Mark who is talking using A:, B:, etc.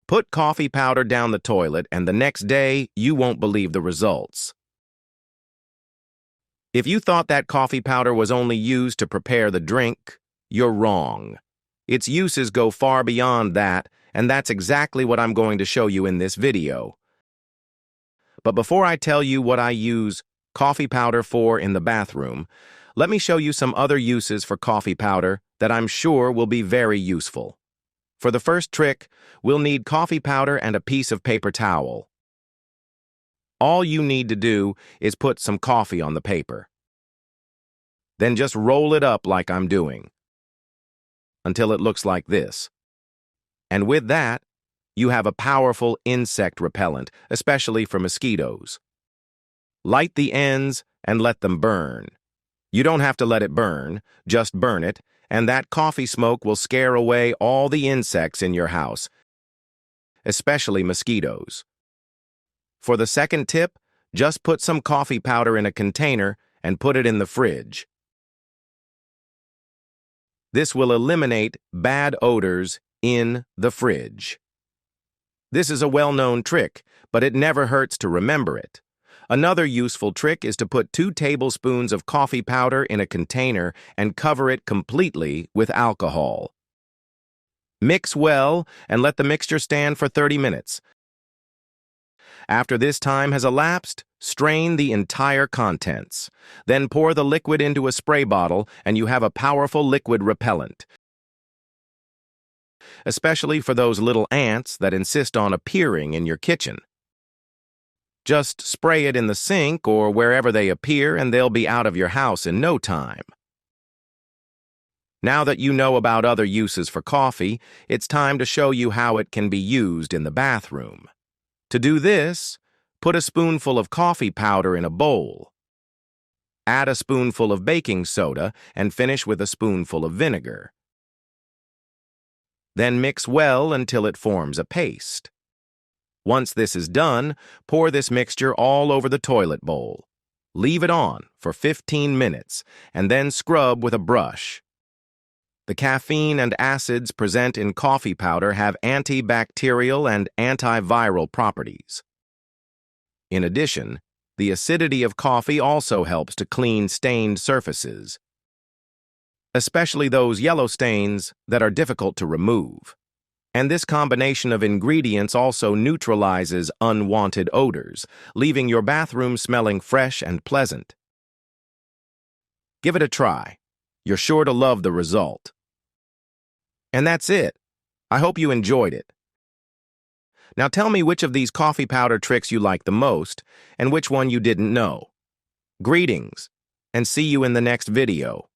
A: Put coffee powder down the toilet, and the next day, you won't believe the results. If you thought that coffee powder was only used to prepare the drink, you're wrong. Its uses go far beyond that, and that's exactly what I'm going to show you in this video. But before I tell you what I use coffee powder for in the bathroom, let me show you some other uses for coffee powder that I'm sure will be very useful. For the first trick, we'll need coffee powder and a piece of paper towel. All you need to do is put some coffee on the paper. Then just roll it up like I'm doing, until it looks like this. And with that, you have a powerful insect repellent, especially for mosquitoes. Light the ends and let them burn. You don't have to let it burn, just burn it, and that coffee smoke will scare away all the insects in your house, especially mosquitoes. For the second tip, just put some coffee powder in a container and put it in the fridge. This will eliminate bad odors in the fridge. This is a well-known trick, but it never hurts to remember it. Another useful trick is to put 2 tablespoons of coffee powder in a container and cover it completely with alcohol. Mix well and let the mixture stand for 30 minutes. After this time has elapsed, strain the entire contents. Then pour the liquid into a spray bottle and you have a powerful liquid repellent. Especially for those little ants that insist on appearing in your kitchen. Just spray it in the sink or wherever they appear and they'll be out of your house in no time. Now that you know about other uses for coffee, it's time to show you how it can be used in the bathroom. To do this, put a spoonful of coffee powder in a bowl. Add a spoonful of baking soda and finish with a spoonful of vinegar. Then mix well until it forms a paste. Once this is done, pour this mixture all over the toilet bowl. Leave it on for 15 minutes and then scrub with a brush. The caffeine and acids present in coffee powder have antibacterial and antiviral properties. In addition, the acidity of coffee also helps to clean stained surfaces, especially those yellow stains that are difficult to remove. And this combination of ingredients also neutralizes unwanted odors, leaving your bathroom smelling fresh and pleasant. Give it a try. You're sure to love the result. And that's it. I hope you enjoyed it. Now tell me which of these coffee powder tricks you like the most and which one you didn't know. Greetings, and see you in the next video.